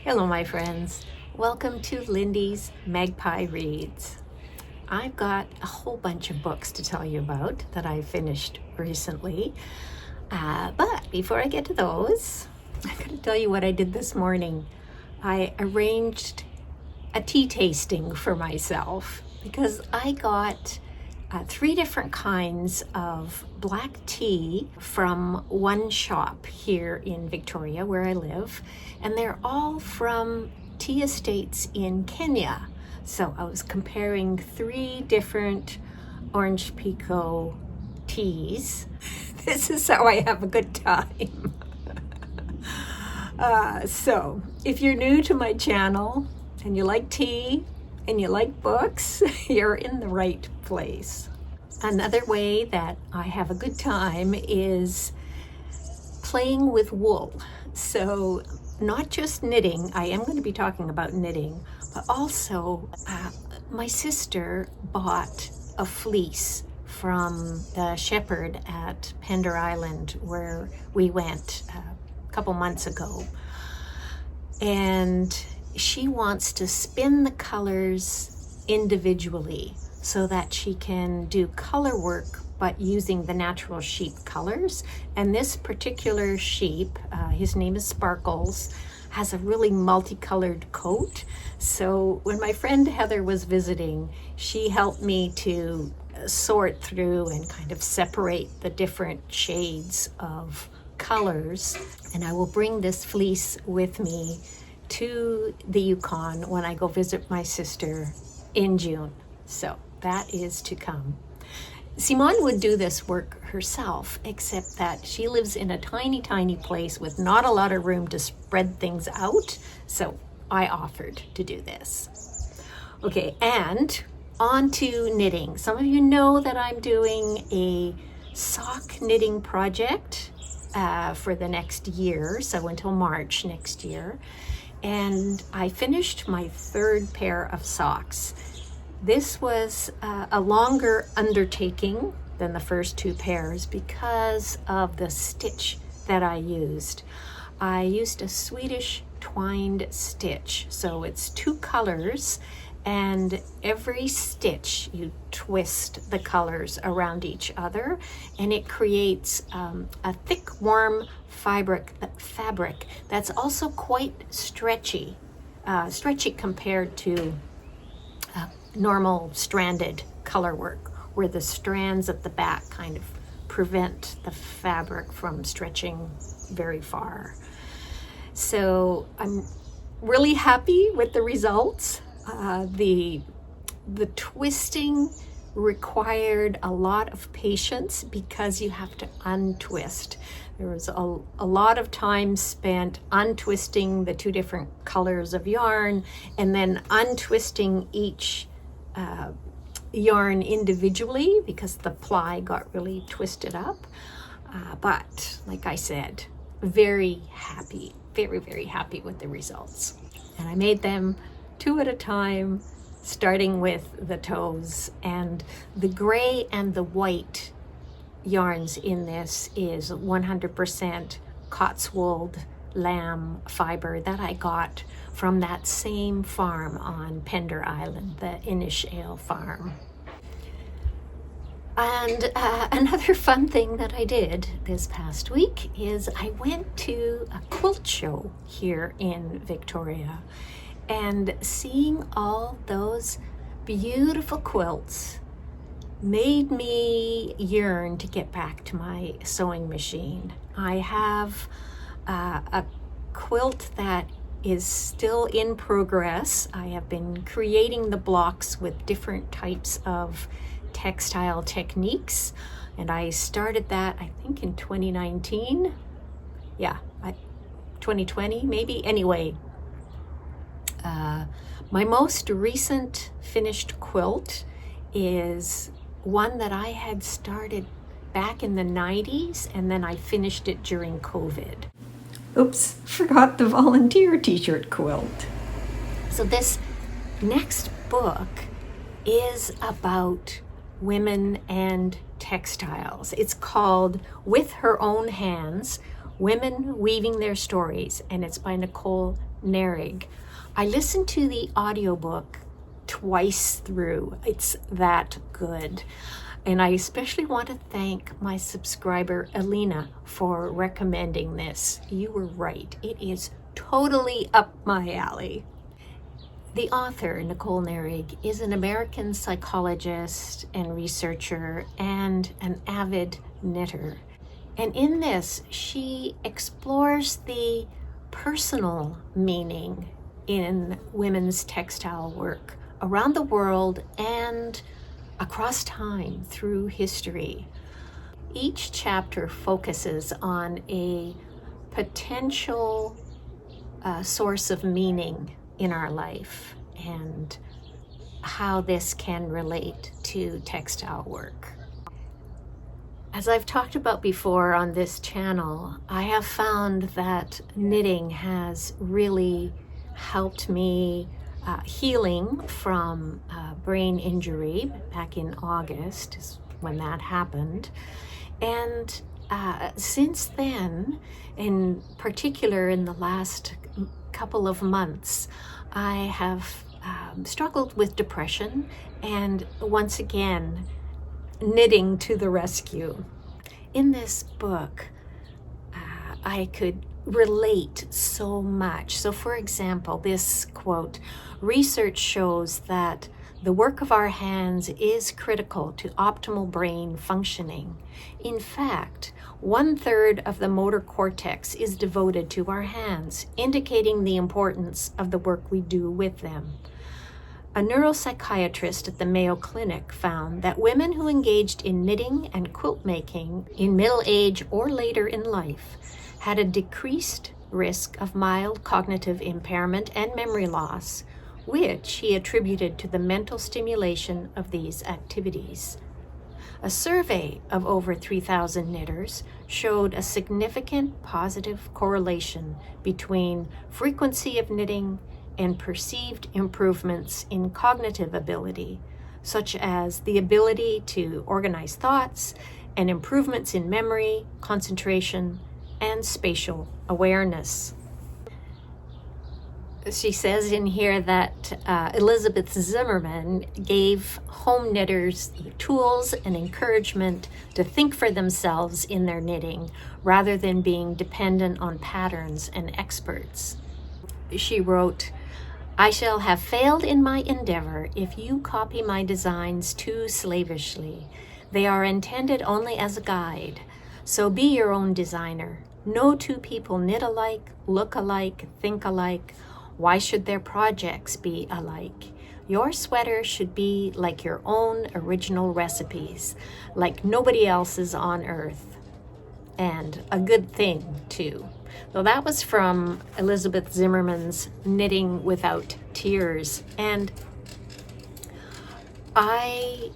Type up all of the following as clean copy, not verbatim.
Hello, my friends. Welcome to Lindy's Magpie Reads. I've got a whole bunch of books to tell you about that I finished recently. But before I get to those, I'm going to tell you what I did this morning. I arranged a tea tasting for myself because I got 3 different kinds of black tea from one shop here in Victoria where I live, and they're all from tea estates in Kenya. So I was comparing 3 different orange pekoe teas. This is how I have a good time. So if you're new to my channel and you like tea and you like books, you're in the right place. Another way that I have a good time is playing with wool. So not just knitting, I am going to be talking about knitting, but also my sister bought a fleece from the shepherd at Pender Island where we went a couple months ago. And she wants to spin the colors individually so that she can do color work but using the natural sheep colors. And this particular sheep, his name is Sparkles, has a really multicolored coat. So when my friend Heather was visiting, she helped me to sort through and kind of separate the different shades of colors. And I will bring this fleece with me to the Yukon when I go visit my sister in June. So that is to come. Simone would do this work herself, except that she lives in a tiny, tiny place with not a lot of room to spread things out. So I offered to do this. Okay, and on to knitting. Some of you know that I'm doing a sock knitting project for the next year, so until March next year. And I finished my 3rd pair of socks. This was a longer undertaking than the first 2 pairs because of the stitch that I used. I used a Swedish twined stitch, so it's 2 colors, and every stitch you twist the colors around each other, and it creates a thick, warm fabric that's also quite stretchy compared to normal stranded color work, where the strands at the back kind of prevent the fabric from stretching very far. So I'm really happy with the results. The twisting required a lot of patience because you have to untwist. There was a lot of time spent untwisting the 2 different colors of yarn and then untwisting each yarn individually because the ply got really twisted up. But like I said, very happy, very, very happy with the results. And I made them 2 at a time, starting with the toes. And the gray and the white yarns in this is 100% Cotswold lamb fiber that I got from that same farm on Pender Island, the Inishale farm. And another fun thing that I did this past week is I went to a quilt show here in Victoria, and seeing all those beautiful quilts made me yearn to get back to my sewing machine. I have a quilt that is still in progress. I have been creating the blocks with different types of textile techniques, and I started that I think in 2019. 2020 maybe. Anyway, my most recent finished quilt is one that I had started back in the 90s, and then I finished it during COVID. Oops, forgot the volunteer t-shirt quilt. So this next book is about women and textiles. It's called With Her Own Hands, Women Weaving Their Stories, and it's by Nicole Nehrig. I listened to the audiobook twice through. It's that good. And I especially want to thank my subscriber, Alina, for recommending this. You were right. It is totally up my alley. The author, Nicole Nehrig, is an American psychologist and researcher and an avid knitter. And in this, she explores the personal meaning in women's textile work around the world and across time through history. Each chapter focuses on a potential source of meaning in our life and how this can relate to textile work. As I've talked about before on this channel, I have found that knitting has really helped me healing from brain injury back in August is when that happened. And since then, in particular in the last couple of months, I have struggled with depression, and once again, knitting to the rescue. In this book, I could relate so much. So for example, this quote, "Research shows that the work of our hands is critical to optimal brain functioning. In fact, 1/3 of the motor cortex is devoted to our hands, indicating the importance of the work we do with them." A neuropsychiatrist at the Mayo Clinic found that women who engaged in knitting and quilt making in middle age or later in life had a decreased risk of mild cognitive impairment and memory loss, which he attributed to the mental stimulation of these activities. A survey of over 3,000 knitters showed a significant positive correlation between frequency of knitting and perceived improvements in cognitive ability, such as the ability to organize thoughts and improvements in memory, concentration, and spatial awareness. She says in here that Elizabeth Zimmerman gave home knitters tools and encouragement to think for themselves in their knitting rather than being dependent on patterns and experts. She wrote, "I shall have failed in my endeavor if you copy my designs too slavishly. They are intended only as a guide, so be your own designer. No two people knit alike, look alike, think alike. Why should their projects be alike? Your sweater should be like your own original recipes, like nobody else's on earth. And a good thing, too." So that was from Elizabeth Zimmerman's Knitting Without Tears. And I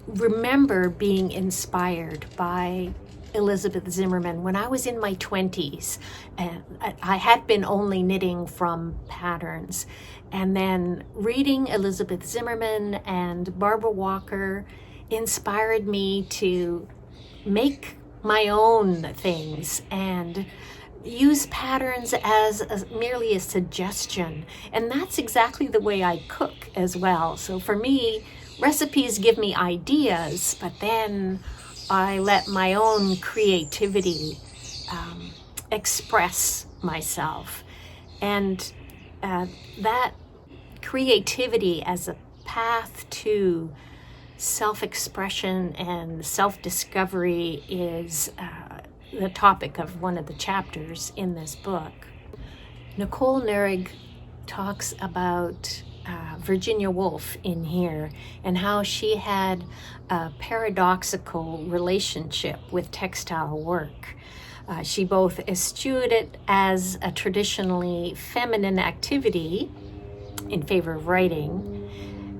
remember being inspired by Elizabeth Zimmerman when I was in my 20s, and I had been only knitting from patterns. And then reading Elizabeth Zimmerman and Barbara Walker inspired me to make my own things and use patterns as merely a suggestion. And that's exactly the way I cook as well. So for me, recipes give me ideas, but then I let my own creativity express myself. And that creativity as a path to self-expression and self-discovery is the topic of one of the chapters in this book. Nicole Nehrig talks about Virginia Woolf in here and how she had a paradoxical relationship with textile work. She both eschewed it as a traditionally feminine activity in favor of writing,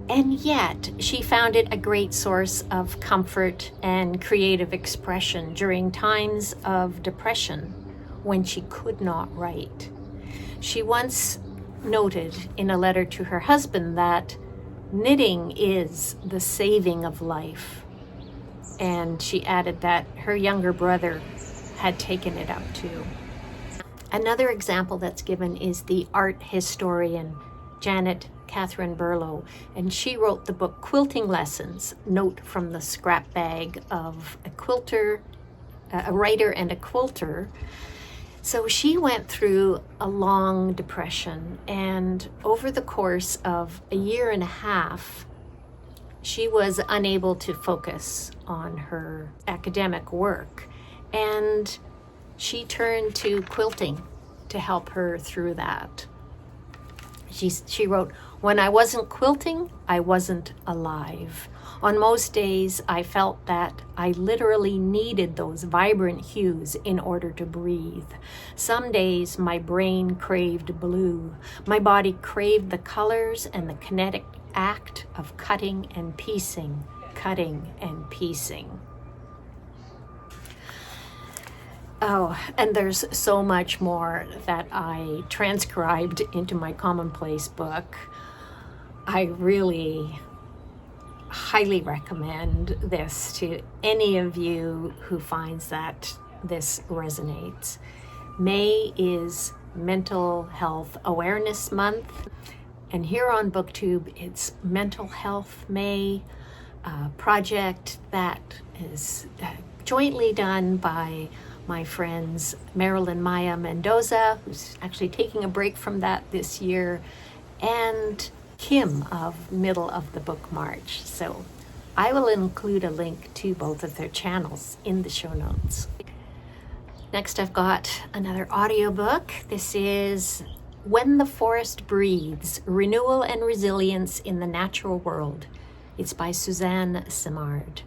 and yet she found it a great source of comfort and creative expression during times of depression when she could not write. She once noted in a letter to her husband that knitting is the saving of life. And she added that her younger brother had taken it up too. Another example that's given is the art historian Janet Catherine Burlow, and she wrote the book Quilting Lessons, Note from the Scrap Bag of a Quilter, a Writer and a Quilter. So she went through a long depression, and over the course of a year and a half, she was unable to focus on her academic work, and she turned to quilting to help her through that. She wrote, "When I wasn't quilting, I wasn't alive. On most days, I felt that I literally needed those vibrant hues in order to breathe. Some days, my brain craved blue. My body craved the colors and the kinetic act of cutting and piecing, cutting and piecing." Oh, and there's so much more that I transcribed into my commonplace book. I really highly recommend this to any of you who finds that this resonates. May is Mental Health Awareness Month, and here on BookTube, it's Mental Health May, a project that is jointly done by my friends Marilyn Maya Mendoza, who's actually taking a break from that this year, and Kim of Middle of the Book March. So I will include a link to both of their channels in the show notes. Next, I've got another audiobook. This is When the Forest Breathes, Renewal and Resilience in the Natural World. It's by Suzanne Simard.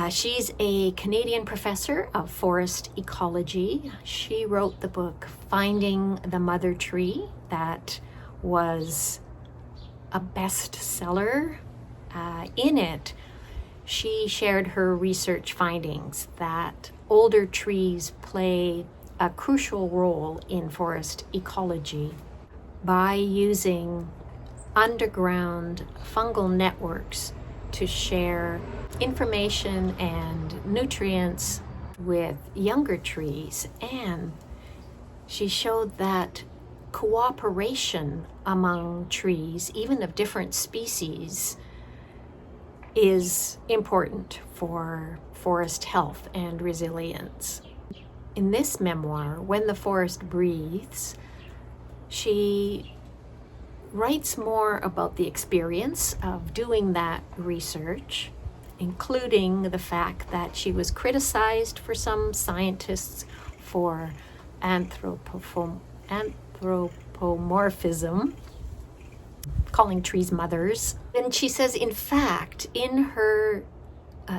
She's a Canadian professor of forest ecology. She wrote the book Finding the Mother Tree, that was a bestseller. In it, she shared her research findings that older trees play a crucial role in forest ecology by using underground fungal networks to share information and nutrients with younger trees. And she showed that cooperation among trees, even of different species, is important for forest health and resilience. In this memoir, When the Forest Breathes, she writes more about the experience of doing that research, including the fact that she was criticized for some scientists for anthropomorphism, calling trees mothers. And she says, in fact, in her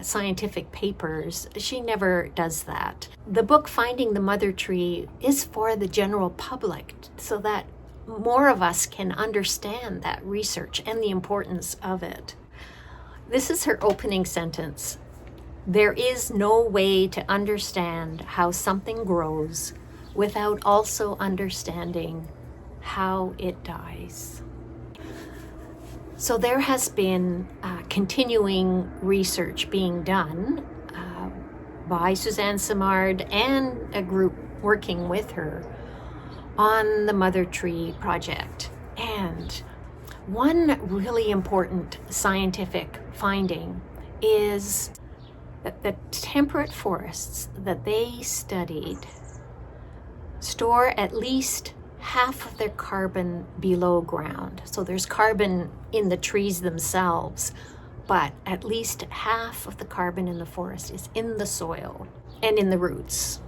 scientific papers, she never does that. The book Finding the Mother Tree is for the general public so that more of us can understand that research and the importance of it. This is her opening sentence. "There is no way to understand how something grows without also understanding how it dies." So there has been continuing research being done by Suzanne Simard and a group working with her on the Mother Tree Project. And one really important scientific finding is that the temperate forests that they studied store at least half of their carbon below ground. So there's carbon in the trees themselves, but at least half of the carbon in the forest is in the soil and in the roots.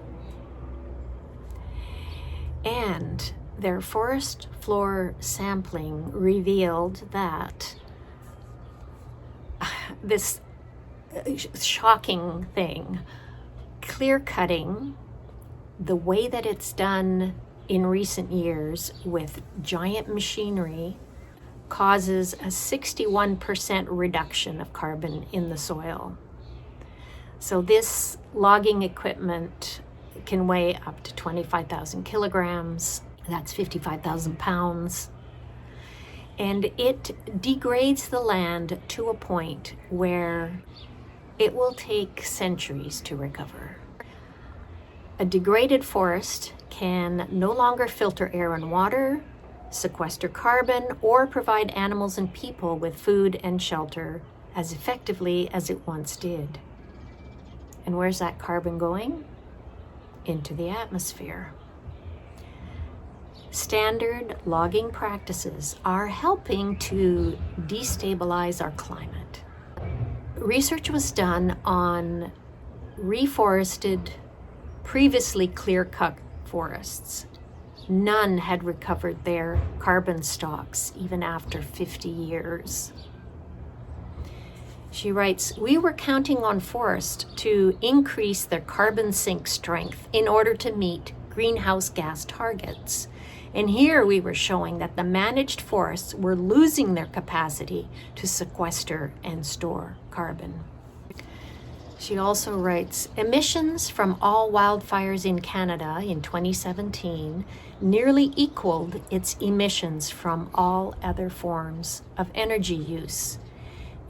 And their forest floor sampling revealed that this shocking thing, clear cutting, the way that it's done in recent years with giant machinery, causes a 61% reduction of carbon in the soil. So this logging equipment can weigh up to 25,000 kilograms. That's 55,000 pounds. And it degrades the land to a point where it will take centuries to recover. A degraded forest can no longer filter air and water, sequester carbon, or provide animals and people with food and shelter as effectively as it once did. And where's that carbon going? Into the atmosphere. Standard logging practices are helping to destabilize our climate. Research was done on reforested, previously clear-cut forests. None had recovered their carbon stocks even after 50 years. She writes, "We were counting on forests to increase their carbon sink strength in order to meet greenhouse gas targets. And here we were showing that the managed forests were losing their capacity to sequester and store carbon." She also writes, "Emissions from all wildfires in Canada in 2017 nearly equaled its emissions from all other forms of energy use.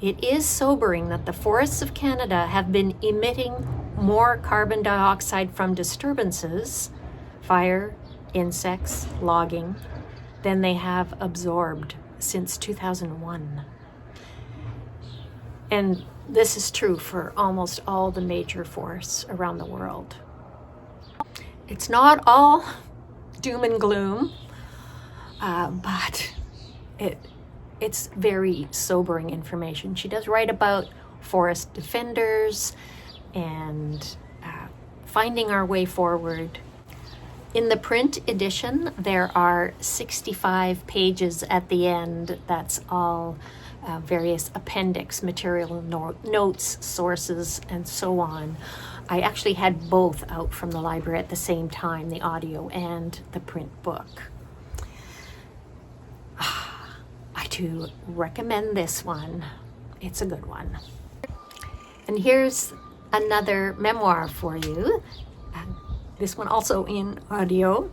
It is sobering that the forests of Canada have been emitting more carbon dioxide from disturbances, fire, insects, logging, than they have absorbed since 2001. And this is true for almost all the major forests around the world. It's not all doom and gloom, but it's very sobering information. She does write about forest defenders and finding our way forward. In the print edition, there are 65 pages at the end. That's all various appendix material, notes, sources, and so on. I actually had both out from the library at the same time, the audio and the print book. I do recommend this one. It's a good one. And here's another memoir for you. This one also in audio.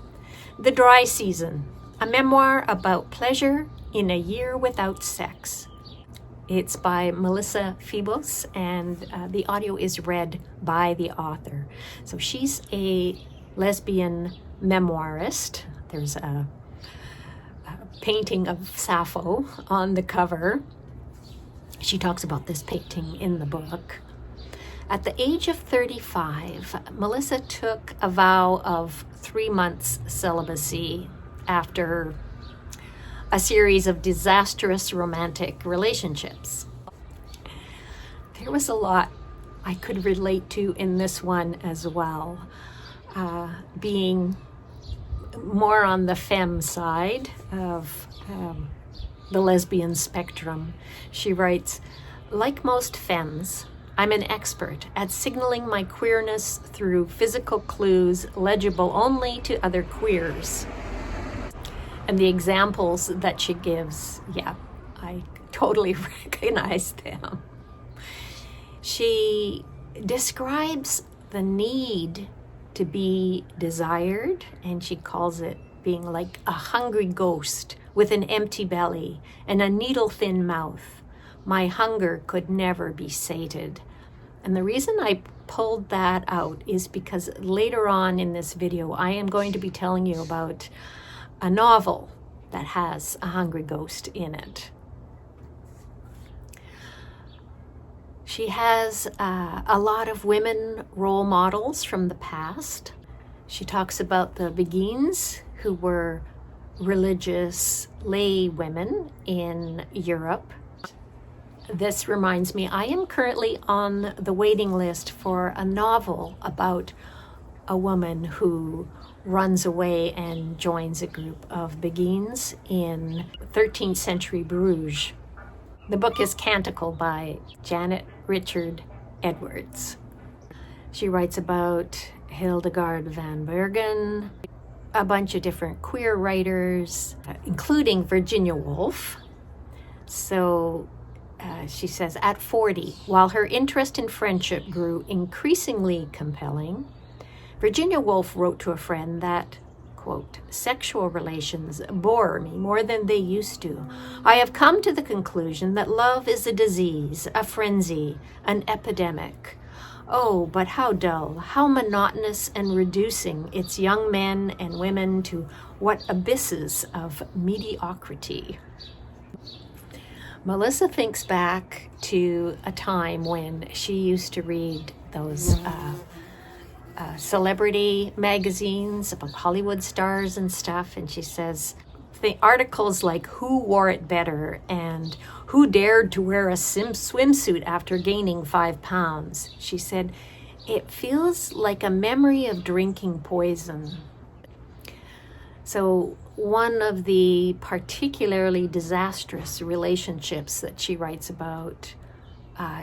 The Dry Season, a memoir about pleasure in a year without sex. It's by Melissa Febos, and the audio is read by the author. So she's a lesbian memoirist. There's a painting of Sappho on the cover. She talks about this painting in the book. At the age of 35, Melissa took a vow of 3 months celibacy after a series of disastrous romantic relationships. There was a lot I could relate to in this one as well, being more on the femme side of the lesbian spectrum. She writes, "Like most femmes, I'm an expert at signaling my queerness through physical clues legible only to other queers." And the examples that she gives, yeah, I totally recognize them. She describes the need to be desired, and she calls it being like a hungry ghost with an empty belly and a needle-thin mouth. My hunger could never be sated. And the reason I pulled that out is because later on in this video, I am going to be telling you about a novel that has a hungry ghost in it. She has a lot of women role models from the past. She talks about the Beguines, who were religious lay women in Europe. This reminds me, I am currently on the waiting list for a novel about a woman who runs away and joins a group of Beguines in 13th century Bruges. The book is Canticle by Janet Richard Edwards. She writes about Hildegard van Bergen, a bunch of different queer writers, including Virginia Woolf. So she says, at 40, while her interest in friendship grew increasingly compelling, Virginia Woolf wrote to a friend that, quote, "Sexual relations bore me more than they used to. I have come to the conclusion that love is a disease, a frenzy, an epidemic. Oh, but how dull, how monotonous and reducing its young men and women to what abysses of mediocrity. Melissa thinks back to a time when she used to read those celebrity magazines about Hollywood stars and stuff, and she says the articles like who wore it better and who dared to wear a swimsuit after gaining 5 pounds. She said, it feels like a memory of drinking poison. So one of the particularly disastrous relationships that she writes about,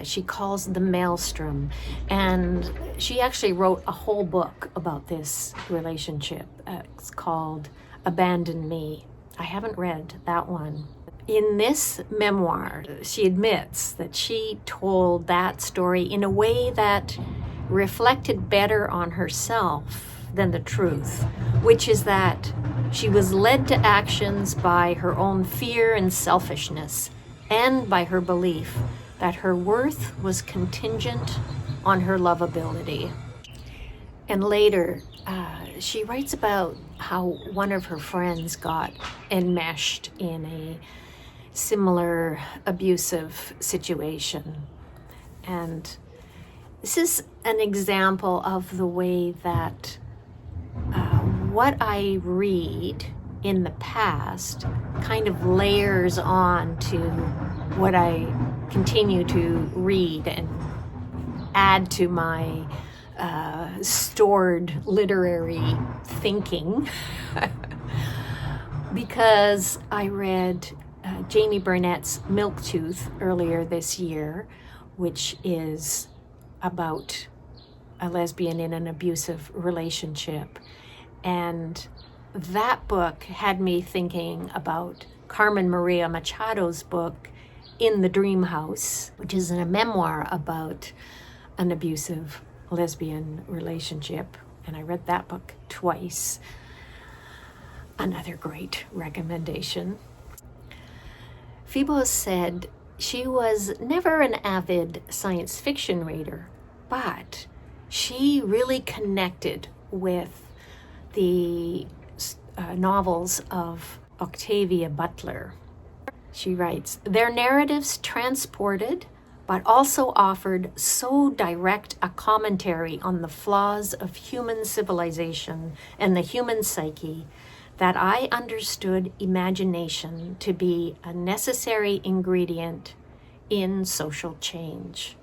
she calls the maelstrom. And she actually wrote a whole book about this relationship. It's called Abandon Me. I haven't read that one. In this memoir, she admits that she told that story in a way that reflected better on herself than the truth, which is that she was led to actions by her own fear and selfishness, and by her belief that her worth was contingent on her lovability. And later, she writes about how one of her friends got enmeshed in a similar abusive situation. And this is an example of the way that what I read in the past kind of layers on to what I continue to read and add to my stored literary thinking. Because I read Jamie Burnett's Milktooth earlier this year, which is about a lesbian in an abusive relationship. And that book had me thinking about Carmen Maria Machado's book, In the Dream House, which is a memoir about an abusive lesbian relationship. And I read that book twice. Another great recommendation. Febos said she was never an avid science fiction reader, but she really connected with the novels of Octavia Butler. She writes, their narratives transported, but also offered so direct a commentary on the flaws of human civilization and the human psyche that I understood imagination to be a necessary ingredient in social change.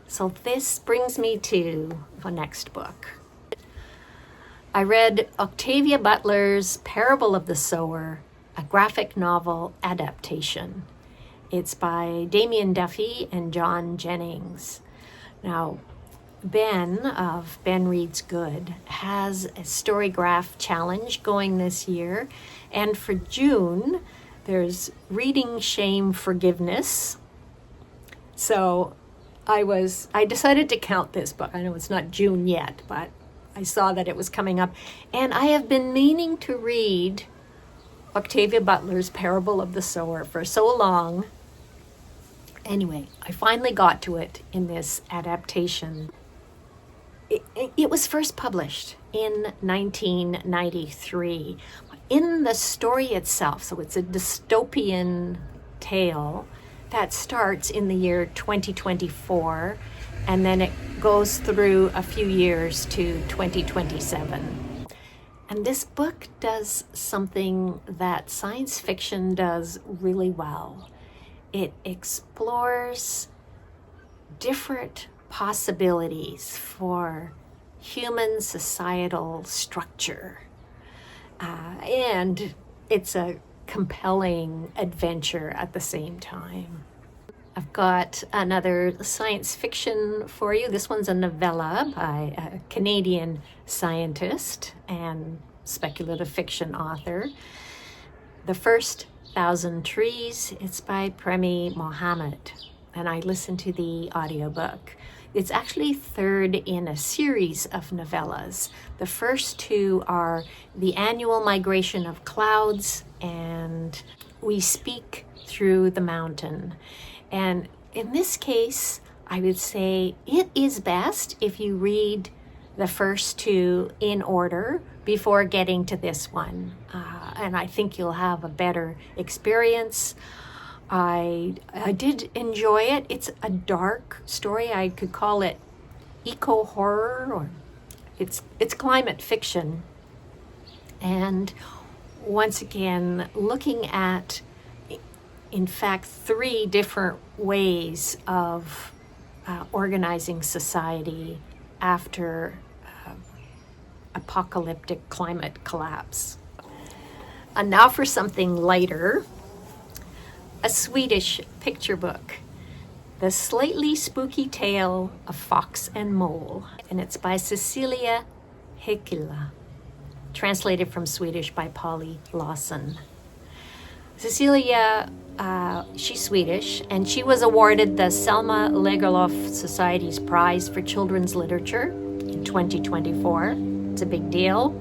So this brings me to the next book. I read Octavia Butler's Parable of the Sower, a graphic novel adaptation. It's by Damian Duffy and John Jennings. Now, Ben of Ben Reads Good has a Storygraph challenge going this year. And for June, there's Reading Shame Forgiveness. So I decided to count this book. I know it's not June yet, but I saw that it was coming up. And I have been meaning to read Octavia Butler's Parable of the Sower for so long. Anyway, I finally got to it in this adaptation. It was first published in 1993. In the story itself, so it's a dystopian tale that starts in the year 2024, and then it goes through a few years to 2027. And this book does something that science fiction does really well. It explores different possibilities for human societal structure. And it's a compelling adventure at the same time. I've got another science fiction for you. This one's a novella by a Canadian scientist and speculative fiction author. The First 1,000 Trees. It's by Premee Mohamed, and I listened to the audiobook. It's actually third in a series of novellas. The first two are The Annual Migration of Clouds and We Speak Through the Mountain. And in this case, I would say it is best if you read the first two in order before getting to this one. And I think you'll have a better experience. I did enjoy it. It's a dark story. I could call it eco-horror, or it's climate fiction. And once again, looking at, in fact, 3 different ways of organizing society after apocalyptic climate collapse. And now for something lighter, a Swedish picture book, The Slightly Spooky Tale of Fox and Mole, and it's by Cecilia Heikkilä, translated from Swedish by Polly Lawson. Cecilia, she's Swedish, and she was awarded the Selma Lagerlöf Society's Prize for Children's Literature in 2024. It's a big deal.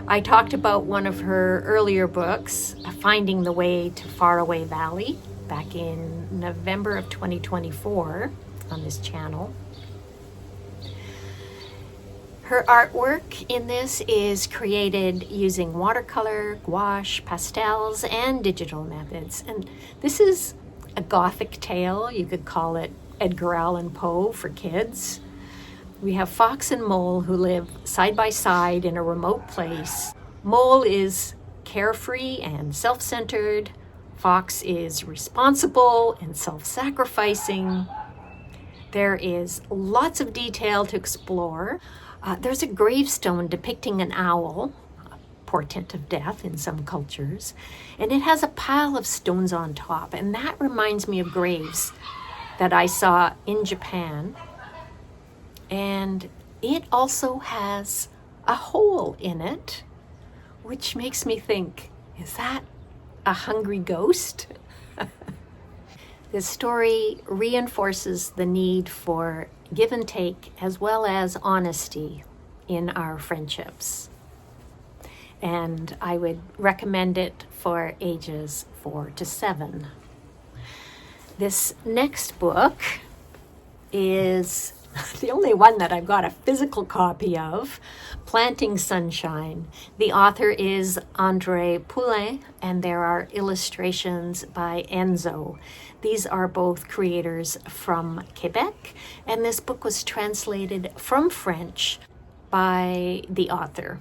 I talked about one of her earlier books, Finding the Way to Faraway Valley, back in November of 2024 on this channel. Her artwork in this is created using watercolor, gouache, pastels, and digital methods. And this is a Gothic tale. You could call it Edgar Allan Poe for kids. We have Fox and Mole who live side by side in a remote place. Mole is carefree and self-centered. Fox is responsible and self-sacrificing. There is lots of detail to explore. There's a gravestone depicting an owl, a portent of death in some cultures, and it has a pile of stones on top. And that reminds me of graves that I saw in Japan. And it also has a hole in it, which makes me think, is that a hungry ghost? This story reinforces the need for give and take as well as honesty in our friendships. And I would recommend it for ages 4 to 7. This next book is the only one that I've got a physical copy of, Planting Sunshine. The author is Andreé Poulin, and there are illustrations by Enzo. These are both creators from Quebec, and this book was translated from French by the author.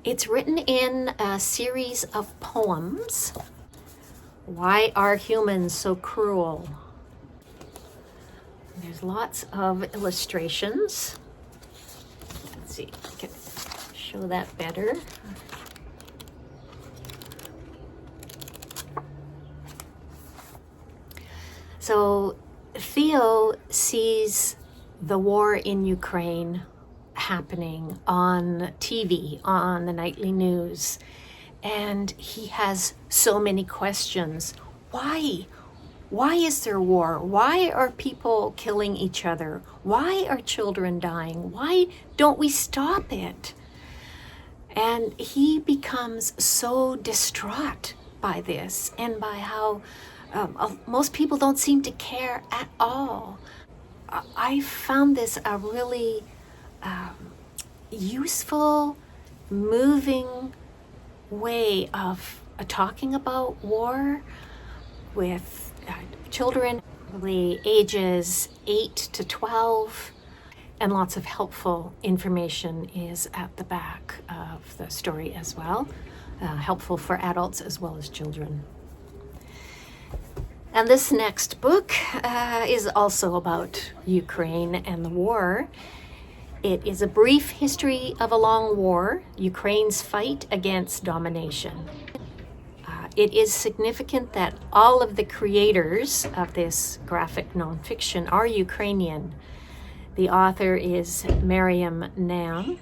It's written in a series of poems. Why are humans so cruel? There's lots of illustrations. Let's see if I can show that better. So Theo sees the war in Ukraine happening on TV, on the nightly news, and he has so many questions. Why? Why is there war? Why are people killing each other? Why are children dying? Why don't we stop it? And he becomes so distraught by this and by how most people don't seem to care at all. I found this a really useful, moving way of talking about war with children, the ages 8 to 12, and lots of helpful information is at the back of the story as well, helpful for adults as well as children. And this next book is also about Ukraine and the war. It is a brief history of a long war, Ukraine's fight against domination. It is significant that all of the creators of this graphic nonfiction are Ukrainian. The author is Mariam Nam,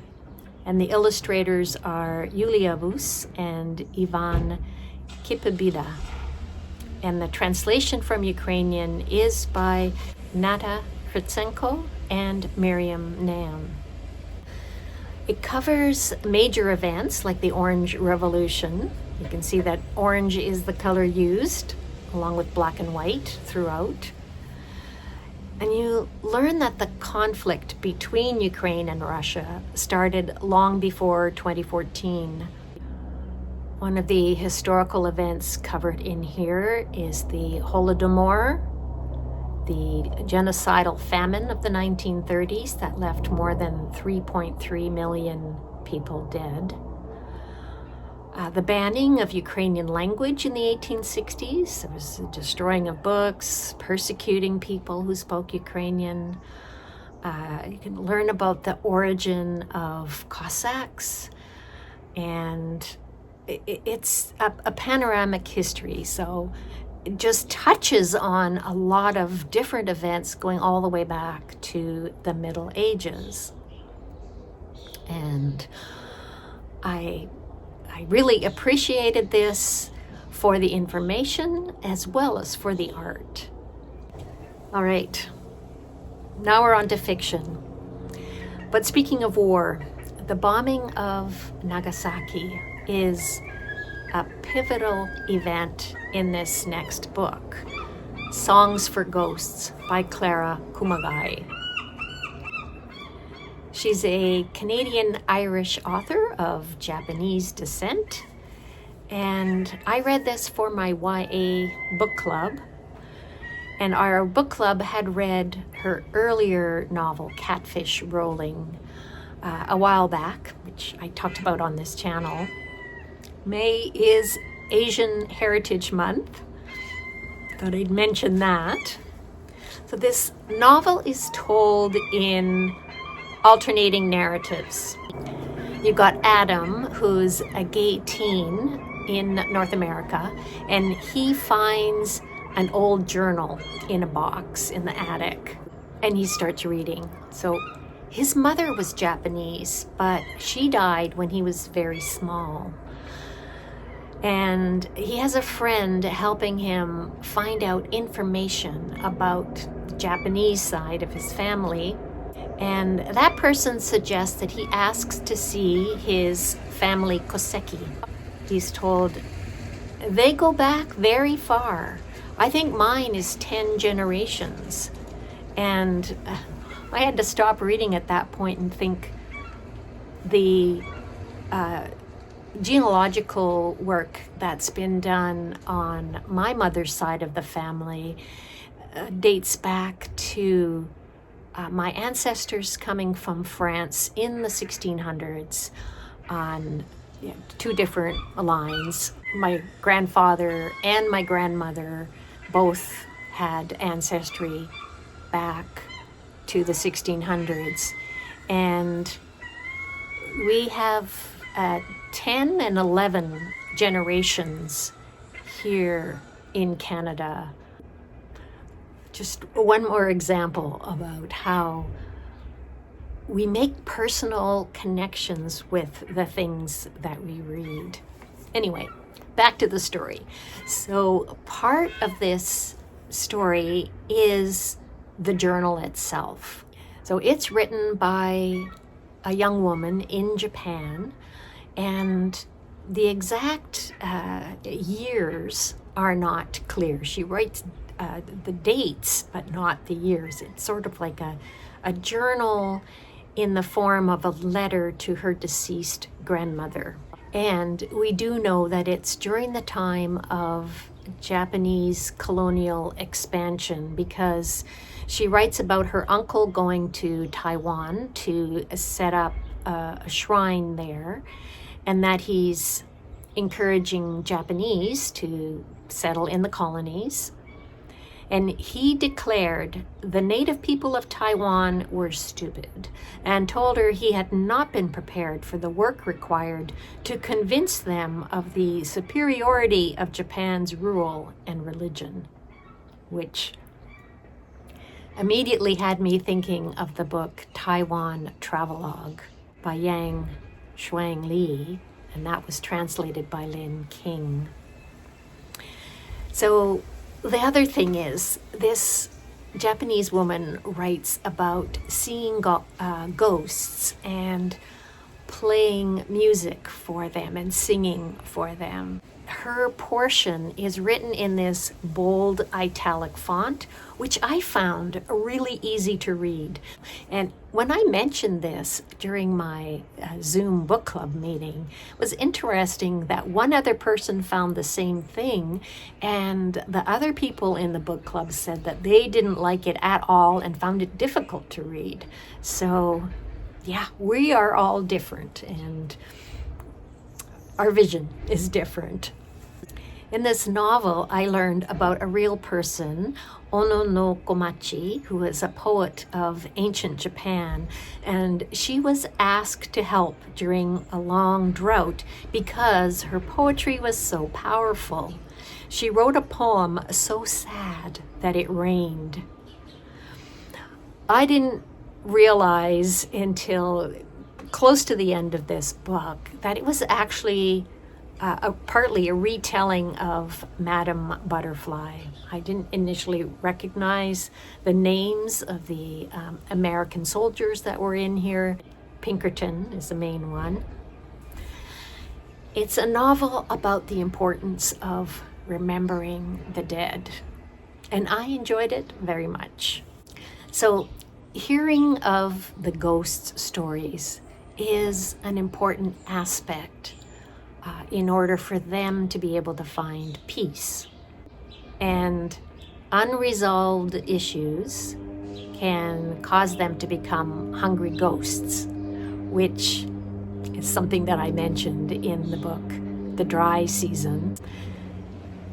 and the illustrators are Yulia Vus and Ivan Kipabida. And the translation from Ukrainian is by Nata Fritsenko and Mariam Nam. It covers major events like the Orange Revolution. You can see that orange is the color used, along with black and white throughout. And you learn that the conflict between Ukraine and Russia started long before 2014. One of the historical events covered in here is the Holodomor, the genocidal famine of the 1930s that left more than 3.3 million people dead. The banning of Ukrainian language in the 1860s. There was the destroying of books, persecuting people who spoke Ukrainian. You can learn about the origin of Cossacks, and it's a panoramic history. So it just touches on a lot of different events going all the way back to the Middle Ages. And I really appreciated this for the information as well as for the art. All right, now we're on to fiction. But speaking of war, the bombing of Nagasaki is a pivotal event in this next book, Songs for Ghosts by Clara Kumagai. She's a Canadian-Irish author of Japanese descent, and I read this for my YA book club, and our book club had read her earlier novel, Catfish Rolling, a while back, which I talked about on this channel. May is Asian Heritage Month. Thought I'd mention that. So this novel is told in alternating narratives. You've got Adam, who's a gay teen in North America, and he finds an old journal in a box in the attic, and he starts reading. So his mother was Japanese, but she died when he was very small. And he has a friend helping him find out information about the Japanese side of his family. And that person suggests that he asks to see his family Koseki. He's told, they go back very far. I think mine is 10 generations. And I had to stop reading at that point and think the genealogical work that's been done on my mother's side of the family dates back to my ancestors coming from France in the 1600s on two different lines. My grandfather and my grandmother both had ancestry back to the 1600s. And we have 10 and 11 generations here in Canada. Just one more example about how we make personal connections with the things that we read. Anyway, back to the story. So part of this story is the journal itself. So it's written by a young woman in Japan, and the exact years are not clear. She writes the dates, but not the years. It's sort of like a journal in the form of a letter to her deceased grandmother. And we do know that it's during the time of Japanese colonial expansion, because she writes about her uncle going to Taiwan to set up a shrine there, and that he's encouraging Japanese to settle in the colonies. And he declared the native people of Taiwan were stupid and told her he had not been prepared for the work required to convince them of the superiority of Japan's rule and religion, which immediately had me thinking of the book Taiwan Travelogue by Yang Shuang Li, and that was translated by Lin King. So the other thing is, this Japanese woman writes about seeing ghosts, and playing music for them and singing for them. Her portion is written in this bold italic font, which I found really easy to read. And when I mentioned this during my Zoom book club meeting, it was interesting that one other person found the same thing, and the other people in the book club said that they didn't like it at all and found it difficult to read. So yeah, we are all different, and our vision is different. In this novel, I learned about a real person, Ono no Komachi, who is a poet of ancient Japan, and she was asked to help during a long drought because her poetry was so powerful. She wrote a poem so sad that it rained. I didn't realize until close to the end of this book that it was actually partly a retelling of Madame Butterfly. I didn't initially recognize the names of the American soldiers that were in here. Pinkerton is the main one. It's a novel about the importance of remembering the dead, and I enjoyed it very much. So hearing of the ghost stories is an important aspect in order for them to be able to find peace. And unresolved issues can cause them to become hungry ghosts, which is something that I mentioned in the book, The Dry Season.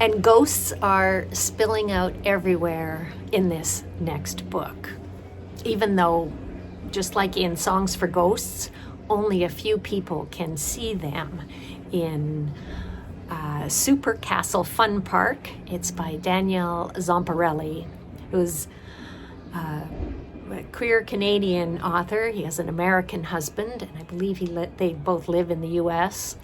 And ghosts are spilling out everywhere in this next book, even though, just like in Songs for Ghosts, only a few people can see them. In Super Castle Fun Park, it's by Daniel Zamparelli, who's a queer Canadian author. He has an American husband, and I believe they both live in the US.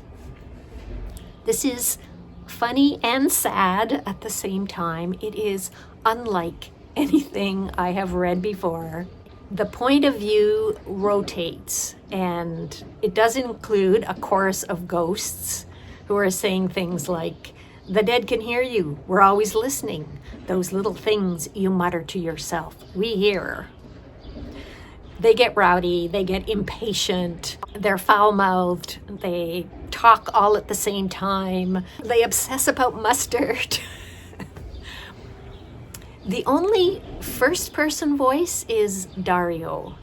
This is funny and sad at the same time. It is unlike anything I have read before. The point of view rotates, and it does include a chorus of ghosts who are saying things like, "The dead can hear you. We're always listening. Those little things you mutter to yourself, we hear." They get rowdy, they get impatient, they're foul-mouthed, they talk all at the same time, they obsess about mustard. The only first-person voice is Dario.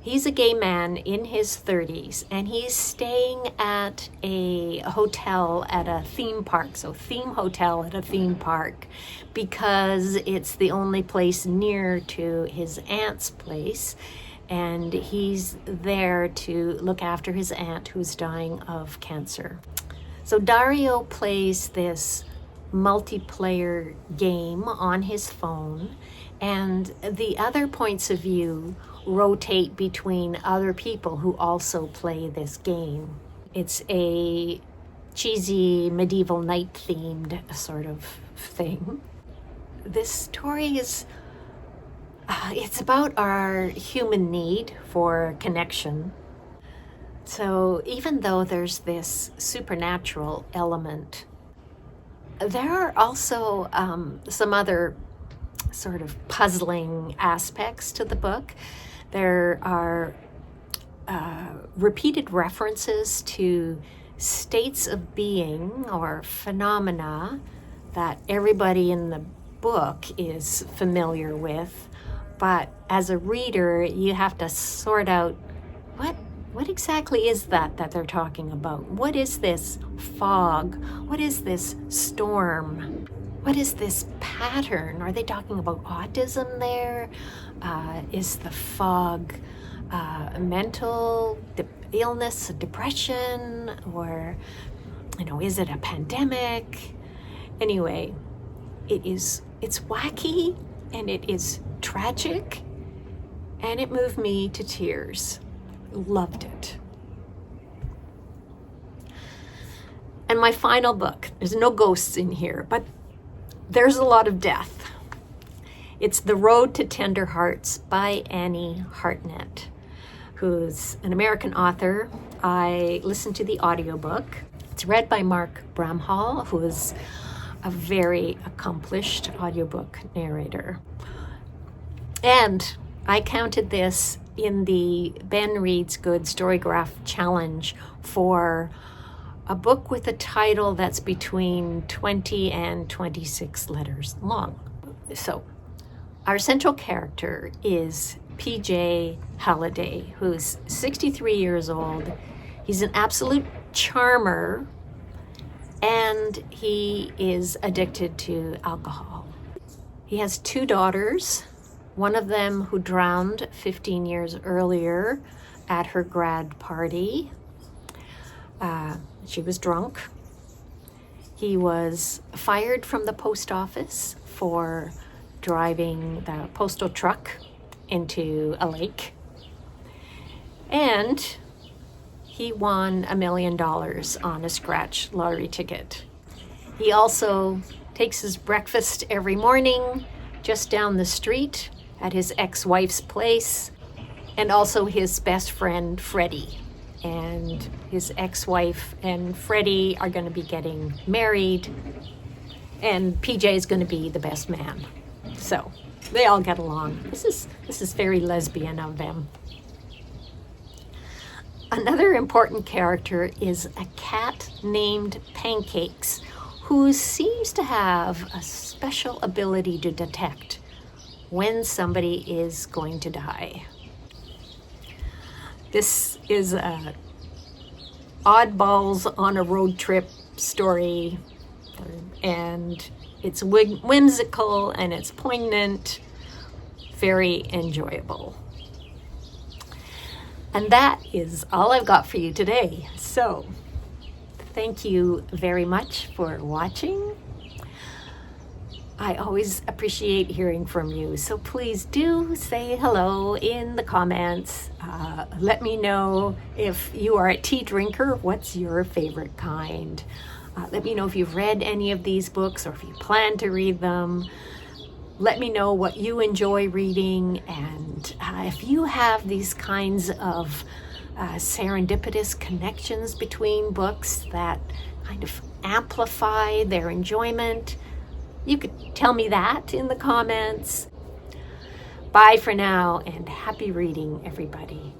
He's a gay man in his 30s, and he's staying at a hotel at a theme park, so theme hotel at a theme park, because it's the only place near to his aunt's place, and he's there to look after his aunt who's dying of cancer. So Dario plays this multiplayer game on his phone, and the other points of view rotate between other people who also play this game. It's a cheesy medieval knight themed sort of thing. This story is it's about our human need for connection. So even though there's this supernatural element, there are also some other sort of puzzling aspects to the book. There are repeated references to states of being or phenomena that everybody in the book is familiar with, but as a reader, you have to sort out what exactly is that they're talking about? What is this fog? What is this storm? What is this pattern? Are they talking about autism there? Is the fog mental illness, depression, or is it a pandemic? Anyway, it's wacky and it is tragic, and it moved me to tears. Loved it. And my final book, there's no ghosts in here, but there's a lot of death. It's The Road to Tender Hearts by Annie Hartnett, who's an American author. I listened to the audiobook. It's read by Mark Bramhall, who is a very accomplished audiobook narrator. And I counted this in the Ben Reads Good Storygraph Challenge for a book with a title that's between 20 and 26 letters long. So our central character is PJ Halliday, who's 63 years old. He's an absolute charmer, and he is addicted to alcohol. He has 2 daughters, one of them who drowned 15 years earlier at her grad party. She was drunk. He was fired from the post office for driving the postal truck into a lake. And he won $1 million on a scratch lottery ticket. He also takes his breakfast every morning just down the street at his ex-wife's place, and also his best friend, Freddie. And his ex-wife and Freddie are going to be getting married, and PJ is going to be the best man. So they all get along. This is very lesbian of them. Another important character is a cat named Pancakes, who seems to have a special ability to detect when somebody is going to die. This is a oddballs on a road trip story, and it's whimsical and it's poignant, very enjoyable. And that is all I've got for you today. So thank you very much for watching. I always appreciate hearing from you, so please do say hello in the comments. Let me know if you are a tea drinker, what's your favorite kind. Let me know if you've read any of these books or if you plan to read them. Let me know what you enjoy reading, and if you have these kinds of serendipitous connections between books that kind of amplify their enjoyment, you could tell me that in the comments. Bye for now, and happy reading, everybody.